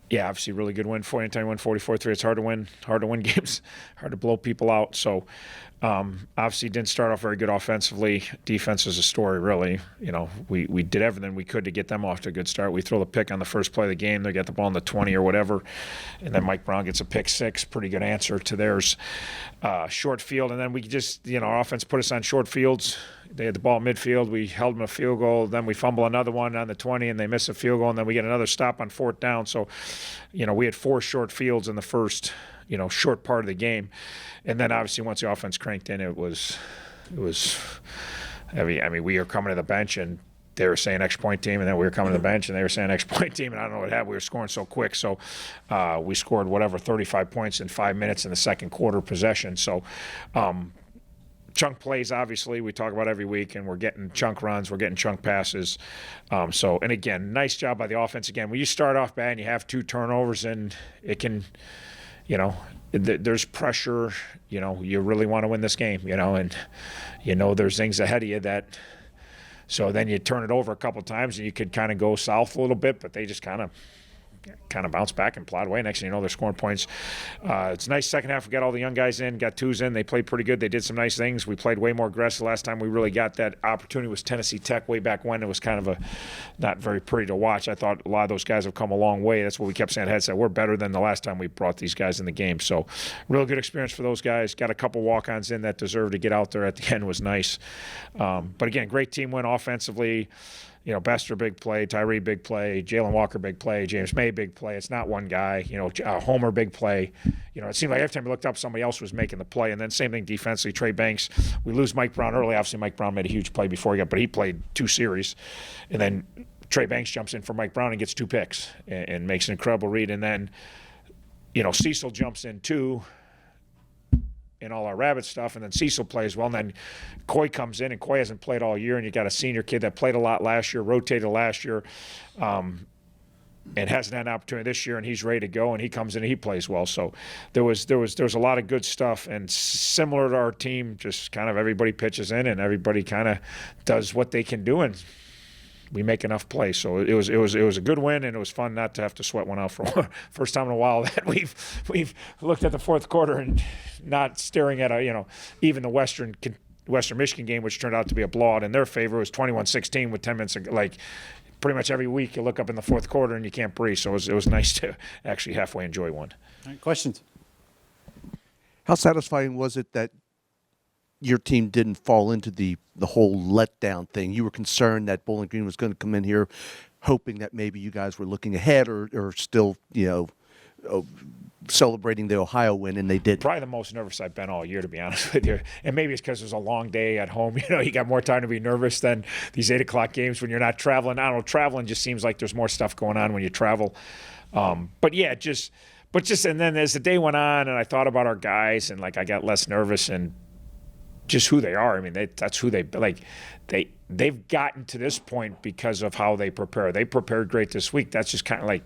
Yeah, obviously, really good win. Anytime you win 44-3, it's hard to win games, hard to blow people out. So, obviously, didn't start off very good offensively. Defense is a story, really. We did everything we could to get them off to a good start. We throw the pick on the first play of the game. They get the ball in the 20 or whatever, and then Mike Brown gets a pick six. Pretty good answer to theirs. Short field, and then we just, our offense put us on short fields. They had the ball midfield. We held them a field goal. Then we fumble another one on the 20, and they miss a field goal, and then we get another stop on fourth down. So, we had 4 short fields in the first, short part of the game. And then obviously once the offense cranked in, it was heavy. I mean, we were coming to the bench, and they were saying extra point team, and then we were coming to the bench, and they were saying extra point team, and I don't know what happened. We were scoring so quick. So we scored 35 points in 5 minutes in the second quarter possession. So chunk plays, obviously, we talk about every week, and we're getting chunk runs, we're getting chunk passes. And again, nice job by the offense. Again, when you start off bad and you have 2 turnovers, and it can, there's pressure. You really want to win this game, and there's things ahead of you that. So then you turn it over a couple of times, and you could kind of go south a little bit, but they just kind of bounce back and plod away. Next thing you know, they're scoring points. It's a nice second half. We got all the young guys in, got 2s in. They played pretty good. They did some nice things. We played way more aggressive. Last time we really got that opportunity was Tennessee Tech way back when. It was kind of a not very pretty to watch. I thought a lot of those guys have come a long way. That's what we kept saying. Head said, we're better than the last time we brought these guys in the game. So real good experience for those guys. Got a couple walk-ons in that deserved to get out there at the end. Was nice. But again, great team win offensively. Bester, big play. Tyree, big play. Jalen Walker, big play. James May, big play. It's not one guy. Homer, big play. It seemed like every time we looked up, somebody else was making the play. And then same thing defensively. Trey Banks, we lose Mike Brown early. Obviously, Mike Brown made a huge play before but he played 2 series. And then Trey Banks jumps in for Mike Brown and gets 2 picks and makes an incredible read. And then, Cecil jumps in too. In all our rabbit stuff, and then Cecil plays well, and then Coy comes in, and Coy hasn't played all year, and you got a senior kid that played a lot last year, rotated last year, and hasn't had an opportunity this year, and he's ready to go, and he comes in and he plays well. So there was a lot of good stuff, and similar to our team, just kind of everybody pitches in, and everybody kind of does what they can do, and we make enough plays. So it was a good win, and it was fun not to have to sweat one out for first time in a while that we've looked at the fourth quarter and not staring at even the Western Michigan game, which turned out to be a blowout in their favor. It was 21-16 with 10 minutes. Pretty much every week you look up in the fourth quarter and you can't breathe. So it was nice to actually halfway enjoy one. All right, questions? How satisfying was it that your team didn't fall into the whole letdown thing? You were concerned that Bowling Green was going to come in here hoping that maybe you guys were looking ahead or still, celebrating the Ohio win, and they didn't. Probably the most nervous I've been all year, to be honest with you. And maybe it's because it was a long day at home. You got more time to be nervous than these 8 o'clock games when you're not traveling. I don't know, traveling just seems like there's more stuff going on when you travel. But and then as the day went on and I thought about our guys and I got less nervous and just who they are. I mean, that's who they've gotten to this point because of how they prepare. They prepared great this week. That's just kind of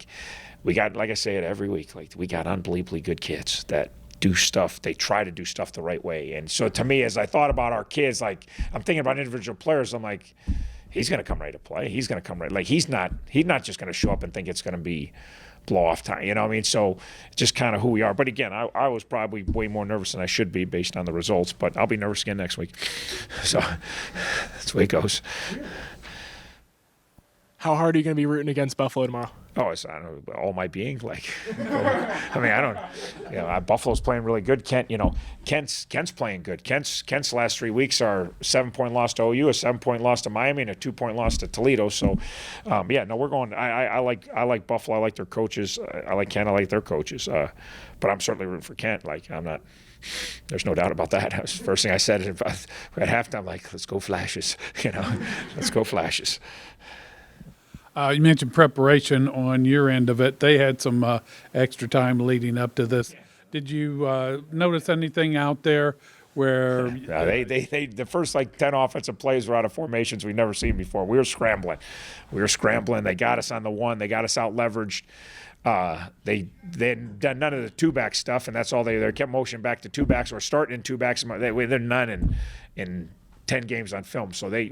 we got, like I say it every week, we got unbelievably good kids that do stuff. They try to do stuff the right way. And so to me, as I thought about our kids, I'm thinking about individual players. I'm like, he's going to come ready to play. He's going to come ready. He's not just going to show up and think it's going to be blow-off time. You know what I mean? So just kind of who we are. But again, I was probably way more nervous than I should be based on the results. But I'll be nervous again next week. So that's the way it goes. How hard are you going to be rooting against Buffalo tomorrow? Oh, it's all my being. Buffalo's playing really good. Kent's playing good. Kent's last 3 weeks are 7-point loss to OU, a 7-point loss to Miami, and a 2-point loss to Toledo. So, we're going. I like Buffalo. I like their coaches. I like Kent. I like their coaches. But I'm certainly rooting for Kent. I'm not. There's no doubt about that. That was the first thing I said at halftime. Let's go Flashes. Let's go Flashes. You mentioned preparation on your end of it. They had some extra time leading up to this. Did you notice anything out there where they the first 10 offensive plays were out of formations we've never seen before? We were scrambling. They got us on the one. They got us out leveraged. They hadn't done none of the 2-back stuff, and that's all they kept motion back to 2-backs or starting in 2-backs. They're none in 10 games on film. So they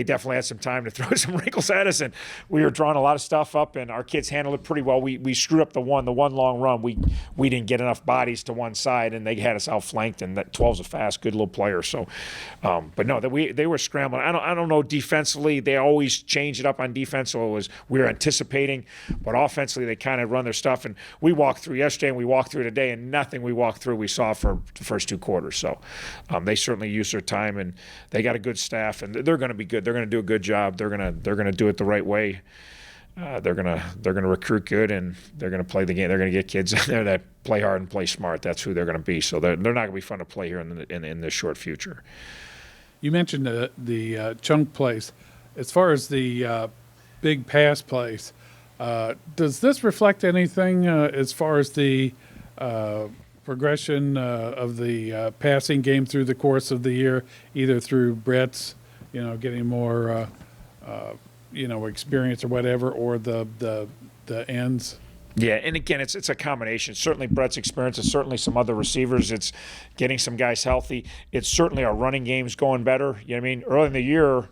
definitely had some time to throw some wrinkles at us, and we were drawing a lot of stuff up, and our kids handled it pretty well. We screwed up the one long run. We didn't get enough bodies to one side, and they had us outflanked, and that 12's a fast, good little player. So, but no, they were scrambling. I don't know defensively. They always change it up on defense, so we were anticipating, but offensively they kind of run their stuff. And we walked through yesterday, and we walked through today, and nothing we walked through we saw for the first 2 quarters. So they certainly use their time, and they got a good staff, and they're going to be good. They're going to do a good job. They're going to do it the right way. They're gonna recruit good, and they're gonna play the game. They're gonna get kids in there that play hard and play smart. That's who they're gonna be. So they're not gonna be fun to play here in the short future. You mentioned the chunk plays. As far as the big pass plays, does this reflect anything as far as the progression of the passing game through the course of the year, either through Brett's, getting more, experience or whatever, or the ends? Yeah, and again, it's a combination. Certainly Brett's experience. It's certainly some other receivers. It's getting some guys healthy. It's certainly our running game's going better. You know what I mean? Early in the year,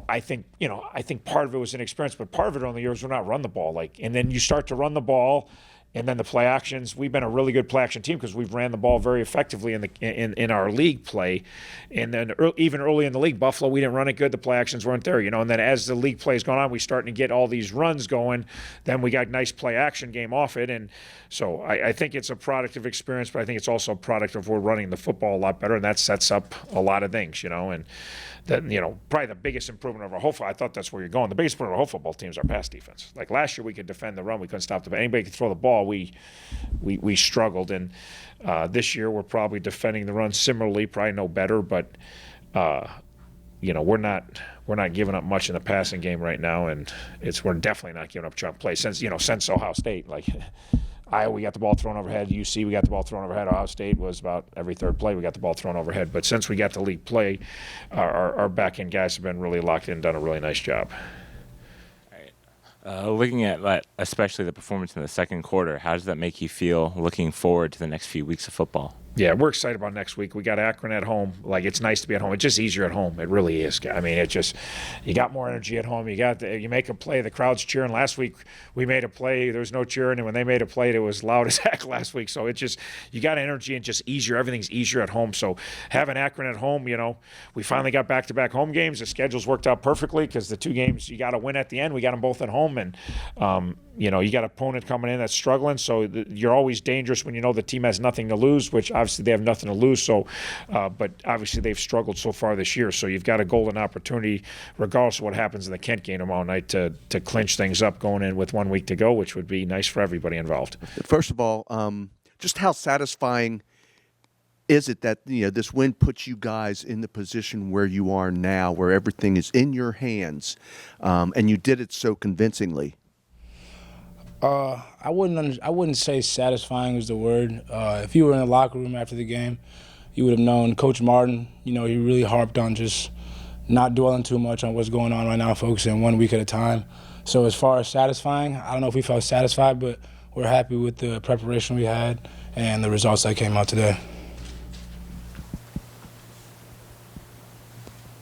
I think part of it was inexperience, but part of it early in the year was we're not run the ball. And then you start to run the ball, and then the play actions. We've been a really good play action team because we've ran the ball very effectively in our league play. And then even early in the league, Buffalo, we didn't run it good. The play actions weren't there, And then as the league play's gone on, we starting to get all these runs going. Then we got nice play action game off it. And so I think it's a product of experience, but I think it's also a product of we're running the football a lot better, and that sets up a lot of things, And that, probably the biggest improvement of our whole football, I thought that's where you're going. The biggest improvement of our whole football team is our pass defense. Like last year, we could defend the run. We couldn't stop anybody could throw the ball. We struggled, and this year we're probably defending the run similarly, probably no better, but we're not giving up much in the passing game right now, and we're definitely not giving up chunk plays since Ohio State. Like Iowa, we got the ball thrown overhead. UC, we got the ball thrown overhead. Ohio State was about every third play we got the ball thrown overhead. But since we got the league play, our back end guys have been really locked in, done a really nice job. Looking at especially the performance in the second quarter, how does that make you feel looking forward to the next few weeks of football? Yeah, we're excited about next week. We got Akron at home. It's nice to be at home. It's just easier at home. It really is. I mean, you got more energy at home. You make a play, the crowd's cheering. Last week we made a play, there was no cheering, and when they made a play, it was loud as heck last week. So you got energy and just easier. Everything's easier at home. So having Akron at home, we finally got back-to-back home games. The schedule's worked out perfectly because the 2 games you got to win at the end. We got them both at home, and you got an opponent coming in that's struggling. So you're always dangerous when the team has nothing to lose, which obviously they have nothing to lose. So, but obviously they've struggled so far this year. So you've got a golden opportunity, regardless of what happens in the Kent game tomorrow night, to clinch things up going in with 1 week to go, which would be nice for everybody involved. First of all, just how satisfying is it that this win puts you guys in the position where you are now, where everything is in your hands, and you did it so convincingly? I wouldn't say satisfying is the word. If you were in the locker room after the game, you would have known Coach Martin. He really harped on just not dwelling too much on what's going on right now, focusing 1 week at a time. So as far as satisfying, I don't know if we felt satisfied, but we're happy with the preparation we had and the results that came out today.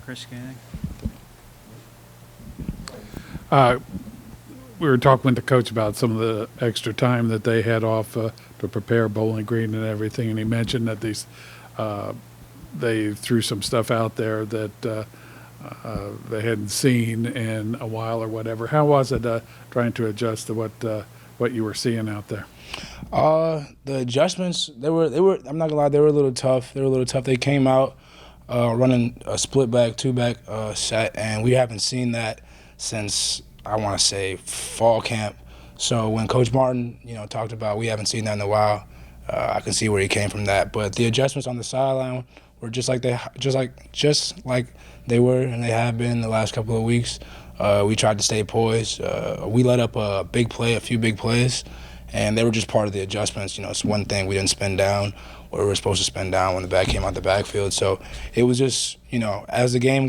Chris Ganning. We were talking with the coach about some of the extra time that they had off to prepare Bowling Green and everything, and he mentioned that they threw some stuff out there that they hadn't seen in a while or whatever. How was it trying to adjust to what you were seeing out there? The adjustments, they were. I'm not gonna lie, they were a little tough. They came out running a split back, 2-back set, and we haven't seen that since, I want to say, fall camp. So when Coach Martin, talked about we haven't seen that in a while, I can see where he came from that. But the adjustments on the sideline were just like they were and they have been the last couple of weeks. We tried to stay poised. We let up a few big plays, and they were just part of the adjustments. It's one thing we didn't spin down what we were supposed to spin down when the back came out the backfield. So it was just, as the game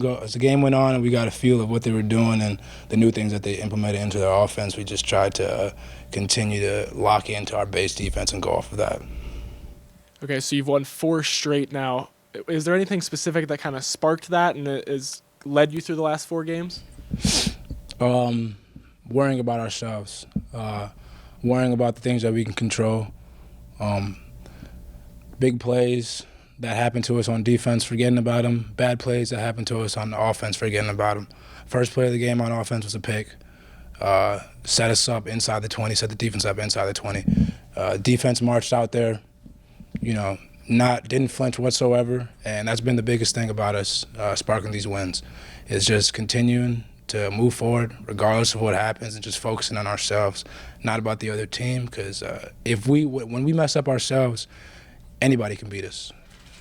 went on and we got a feel of what they were doing and the new things that they implemented into their offense, we just tried to continue to lock into our base defense and go off of that. Okay, so you've won 4 straight now. Is there anything specific that kind of sparked that and has led you through the last 4 games? Worrying about ourselves, worrying about the things that we can control. Big plays that happen to us on defense, forgetting about them. Bad plays that happen to us on the offense, forgetting about them. First play of the game on offense was a pick. Set us up inside the 20, set the defense up inside the 20. Defense marched out there, didn't flinch whatsoever, and that's been the biggest thing about us sparking these wins, is just continuing to move forward regardless of what happens and just focusing on ourselves, not about the other team, because when we mess up ourselves, anybody can beat us.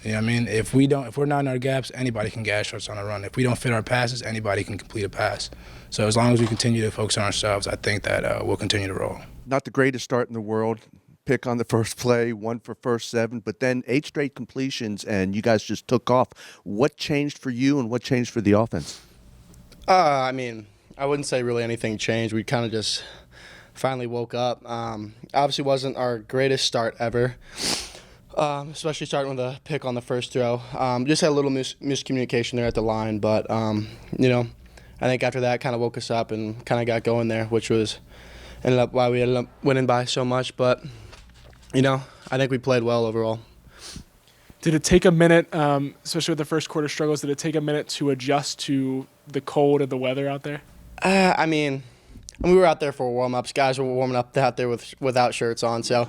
You know what I mean? If we're not in our gaps, anybody can gash us on a run. If we don't fit our passes, anybody can complete a pass. So as long as we continue to focus on ourselves, I think that we'll continue to roll. Not the greatest start in the world. Pick on the first play, 1 for first 7, but then 8 straight completions, and you guys just took off. What changed for you, and what changed for the offense? I wouldn't say really anything changed. We kind of just finally woke up. Obviously wasn't our greatest start ever, especially starting with a pick on the first throw. Just had a little miscommunication there at the line, but, I think after that kind of woke us up and kind of got going there, which was why we ended up winning by so much. But, I think we played well overall. Did it take a minute, especially with the first quarter struggles, did it take a minute to adjust to the cold and the weather out there? We were out there for warm-ups. Guys were warming up out there without shirts on. So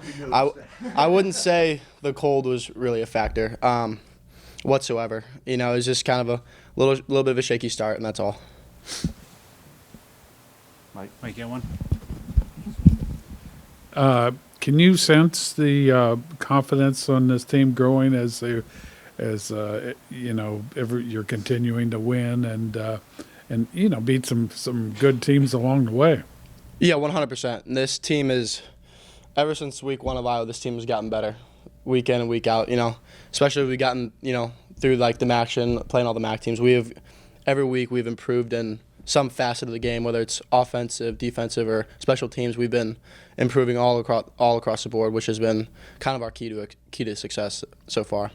I wouldn't say the cold was really a factor whatsoever. It was just kind of a little bit of a shaky start, and that's all. Mike, get one? Can you sense the confidence on this team growing as you're continuing to win and beat some good teams along the way? Yeah, 100%. And this team is, ever since week 1 of Iowa, this team has gotten better week in and week out. Especially we've gotten through like the MAC and playing all the MAC teams. Every week we've improved in some facet of the game, whether it's offensive, defensive, or special teams. We've been improving all across the board, which has been kind of our key to success so far.